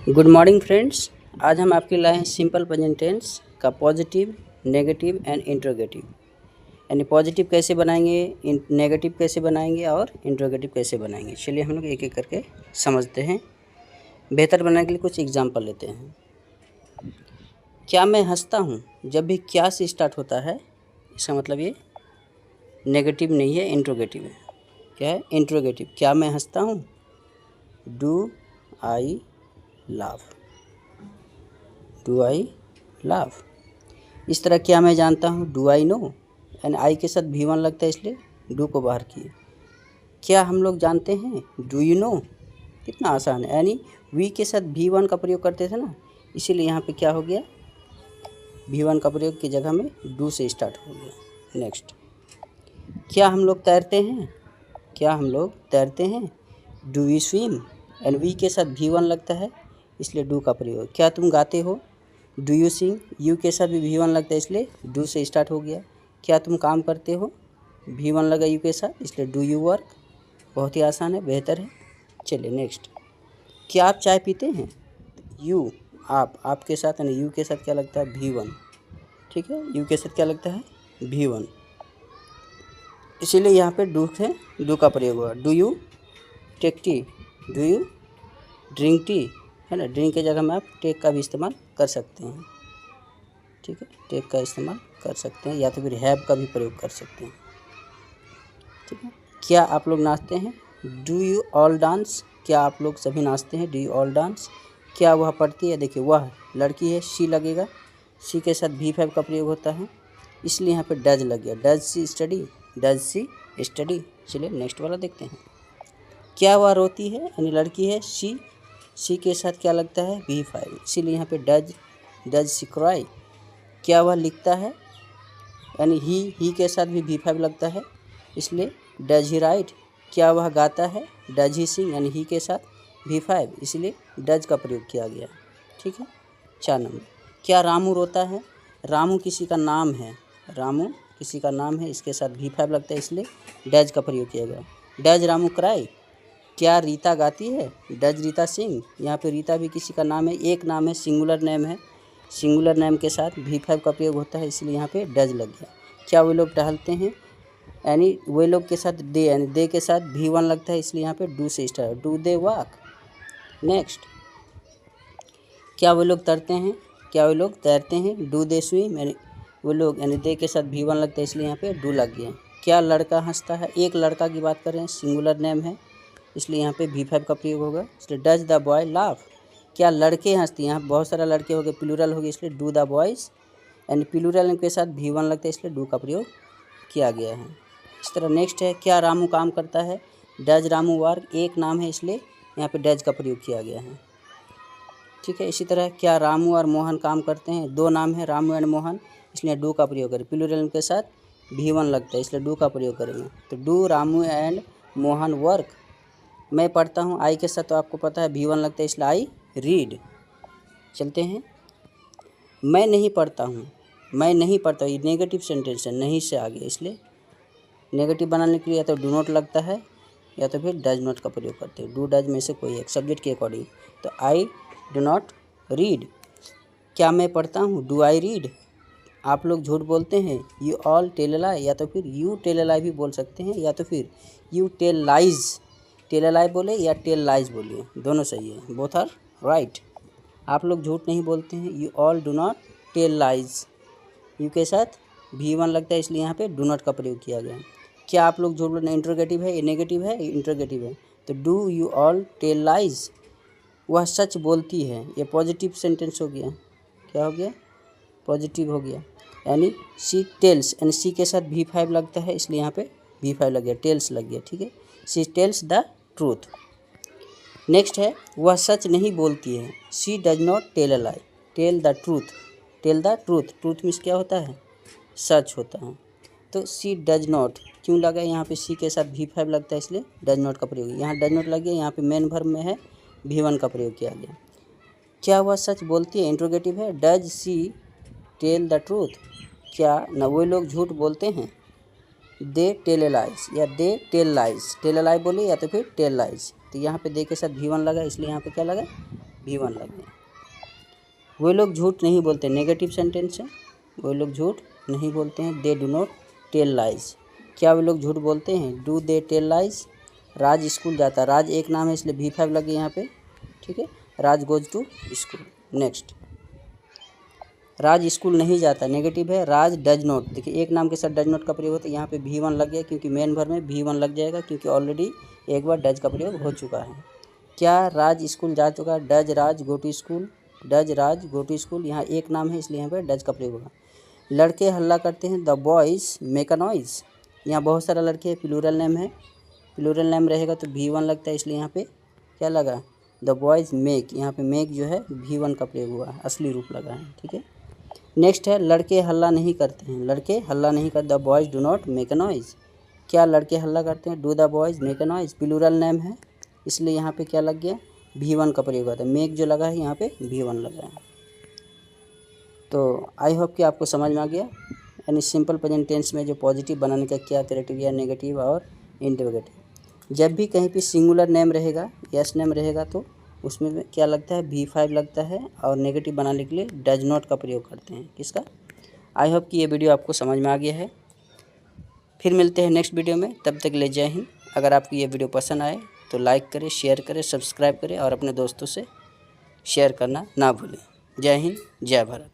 Good morning friends. आज हम आपके लाए हैं सिंपल प्रेजेंट टेंस का पॉजिटिव, नेगेटिव एंड इंट्रोगेटिव। यानी पॉजिटिव कैसे बनाएंगे, नेगेटिव कैसे बनाएंगे और इंट्रोगेटिव कैसे बनाएंगे। चलिए हम लोग एक एक करके समझते हैं। बेहतर बनाने के लिए कुछ एग्जांपल लेते हैं। क्या मैं हंसता हूँ जब भी क्या से स्टार्ट होता है, इसका मतलब ये नेगेटिव नहीं है, इंट्रोगेटिव है। क्या है? इंट्रोगेटिव। क्या मैं हंसता हूँ, do I laugh, do I laugh. इस तरह क्या मैं जानता हूँ, do I know, and I के साथ भी वन लगता है इसलिए डू को बाहर किए। क्या हम लोग जानते हैं, डू यू नो। कितना आसान है, यानी वी के साथ भी वन का प्रयोग करते थे ना, इसीलिए यहाँ पे क्या हो गया, भी वन का प्रयोग की जगह में डू से स्टार्ट हो गया। नेक्स्ट, क्या हम लोग तैरते हैं, क्या हम लोग तैरते हैं, do we swim, and we के साथ भी वन लगता है इसलिए डू का प्रयोग। क्या तुम गाते हो, डू यू सिंग, यू के साथ भी भी वन लगता है इसलिए डू से स्टार्ट हो गया। क्या तुम काम करते हो, भी वन लगा यू के साथ इसलिए डू यू वर्क। बहुत ही आसान है, बेहतर है। चलिए नेक्स्ट, क्या आप चाय पीते हैं, यू, आप के साथ यानी यू के साथ क्या लगता है, भी वन। ठीक है, यू के साथ क्या लगता है, भी वन, इसीलिए यहाँ पे डू से डू का प्रयोग हुआ। Do you take tea, do you drink tea, है ना। ड्रिंक की जगह में आप टेक का भी इस्तेमाल कर सकते हैं। ठीक है, टेक का इस्तेमाल कर सकते हैं, या तो फिर हैव का भी प्रयोग कर सकते हैं। ठीक है, क्या आप लोग नाचते हैं, डू यू ऑल डांस, क्या आप लोग सभी नाचते हैं, डू यू ऑल डांस। क्या वह पढ़ती है, देखिए वह लड़की है, शी लगेगा, शी के साथ भी फाइव का प्रयोग होता है इसलिए यहाँ पे डज लग गया। Does she study, does she study. चलिए नेक्स्ट वाला देखते हैं। क्या वह रोती है, यानी लड़की है, शी के साथ क्या लगता है, भी फाइव, इसीलिए यहाँ पे डज सी क्राई। क्या वह लिखता है, यानी ही के साथ भी फाइव लगता है इसलिए डज ही राइट। क्या वह गाता है, डज ही सिंग, यानी ही के साथ भी फाइव इसलिए डज का प्रयोग किया गया। ठीक है, 4 नंबर, क्या रामू रोता है, रामू किसी का नाम है, रामू किसी का नाम है, इसके साथ भी फाइव लगता है इसलिए डज का प्रयोग किया गया। Does Ramu cry. क्या रीता गाती है, डज रीता सिंग, यहाँ पे रीता भी किसी का नाम है, एक नाम है, सिंगुलर नेम है, सिंगुलर नेम के साथ भी फाइव का प्रयोग होता है इसलिए यहाँ पे डज लग गया। क्या वे लोग टहलते हैं, यानी वे लोग के साथ दे, यानी दे के साथ भी वन लगता है इसलिए यहाँ पे डू से start, do they walk. Next, क्या वे लोग तैरते हैं, क्या वे लोग तैरते हैं, डू दे स्विम, यानी वो लोग, यानी दे के साथ भी वन लगता है इसलिए यहाँ पे डू लग गया। क्या लड़का हंसता है, एक लड़का की बात करें, सिंगुलर नेम है इसलिए यहाँ पे भी फाइव का प्रयोग होगा इसलिए डज द बॉय लाफ। क्या लड़के हंसते हैं, यहाँ बहुत सारा लड़के हो गए, प्लूरल हो गए इसलिए डू द बॉयज़, यानी प्लूरल के साथ भी वन लगता है इसलिए डू का प्रयोग किया गया है। इस तरह नेक्स्ट है, क्या रामू काम करता है, डज रामू वर्क, एक नाम है इसलिए यहाँ पे डज का प्रयोग किया गया है। ठीक है, इसी तरह क्या रामू और मोहन काम करते हैं, दो नाम है रामू एंड मोहन इसलिए डू का प्रयोग करें, प्लूरल के साथ भी वन लगता है इसलिए डू का प्रयोग करेंगे। तो do Ramu and Mohan work. मैं पढ़ता हूँ, आई के साथ तो आपको पता है भी वन लगता है इसलिए आई रीड। चलते हैं, मैं नहीं पढ़ता हूँ, मैं नहीं पढ़ता, ये नेगेटिव सेंटेंस है, नहीं से आगे इसलिए नेगेटिव बनाने के लिए या तो डू नॉट लगता है या तो फिर डज नॉट का प्रयोग करते हैं। डू डज में से कोई एक, सब्जेक्ट के अकॉर्डिंग। तो आई डू नॉट रीड। क्या मैं पढ़ता हूँ, डू आई रीड। आप लोग झूठ बोलते हैं, यू ऑल टेल लाई, या तो फिर यू टेल लाई भी बोल सकते हैं, या तो फिर you tell lies, tell lie बोले या टेल लाइज बोलिए, दोनों सही है, बोथ आर राइट। आप लोग झूठ नहीं बोलते हैं, you all do not tell lies, you के साथ भी वन लगता है इसलिए यहाँ पे डू नॉट का प्रयोग किया गया। क्या आप लोग झूठ बोलते हैं, इंट्रोगेटिव है, ये नेगेटिव है, ये इंट्रोगेटिव है, तो do you all tell lies. वह सच बोलती है, ये पॉजिटिव सेंटेंस हो गया, क्या हो गया, पॉजिटिव हो गया, यानी सी टेल्स, यानी सी के साथ भी फाइव लगता है इसलिए यहाँ पे भी फाइव लग गया, टेल्स लग गया। ठीक है, she tells the truth. Next है, वह सच नहीं बोलती है, she does not tell a lie, tell the truth, tell the truth, truth means क्या होता है, सच होता है। तो शी डज नॉट क्यों लगा, यहाँ पे सी के साथ भी फाइव लगता है इसलिए डज नॉट का प्रयोग, यहाँ डज नॉट लग गया, यहाँ पे मेन वर्ब में है भी वन का प्रयोग किया गया। क्या वह सच बोलती है, इंट्रोगेटिव है, does she tell the truth. क्या न वो लोग झूठ बोलते हैं, दे टेल लाइज या they tell lies, tell lie बोले या तो फिर टेल लाइज। तो यहाँ पे दे के साथ भी वन लगा इसलिए यहाँ पे क्या लगा, V1 लग गया। वो लोग झूठ नहीं बोलते, नेगेटिव सेंटेंस है। वो लोग झूठ नहीं बोलते हैं। They do not tell lies. क्या वो लोग झूठ बोलते हैं? Do they tell lies. Raj school जाता है। राज एक नाम है इसलिए V5 लग गया यहाँ पे, ठीक है। Raj goes to school. Next, Raj school नहीं जाता, नेगेटिव है। राज डज नॉट, देखिए एक नाम के साथ डज नॉट का प्रयोग होता है। यहाँ पे V1 लग गया क्योंकि मेन वर्ब में V1 लग जाएगा क्योंकि ऑलरेडी एक बार डज का प्रयोग हो चुका है। क्या राज स्कूल जा चुका? Does Raj go to school. Does Raj go to school, यहाँ एक नाम है इसलिए यहाँ पर डज का प्रयोग होगा। लड़के हल्ला करते हैं। The boys make a noise. यहाँ बहुत सारा लड़के हैं, प्लूरल नेम है। प्लूरल नेम रहेगा तो V1 लगता है, इसलिए यहाँ पे क्या लगा? The boys make. यहाँ पे मेक जो है V1 का प्रयोग हुआ है, असली रूप लगा है, ठीक है। नेक्स्ट है, लड़के हल्ला नहीं करते हैं। लड़के हल्ला नहीं करते। The boys do not make a noise. क्या लड़के हल्ला करते हैं? Do the boys make a noise. Plural name है इसलिए यहाँ पे क्या लग गया? V1 का प्रयोग होता है। मेक जो लगा है यहाँ पे V1 लगा है। तो आई होप कि आपको समझ में आ गया, यानी सिंपल प्रेजेंट टेंस में जो पॉजिटिव बनाने का क्या क्राइटेरिया, नेगेटिव और इंटरोगेटिव। जब भी कहीं पे सिंगुलर नेम रहेगा, यस नेम रहेगा, तो उसमें क्या लगता है? V5 लगता है। और नेगेटिव बनाने के लिए डज नॉट का प्रयोग करते हैं। किसका? आई होप कि ये वीडियो आपको समझ में आ गया है। फिर मिलते हैं नेक्स्ट वीडियो में, तब तक के लिए जय हिंद। अगर आपको ये वीडियो पसंद आए तो लाइक करें, शेयर करें, सब्सक्राइब करें और अपने दोस्तों से शेयर करना ना भूलें। जय हिंद, जय भारत।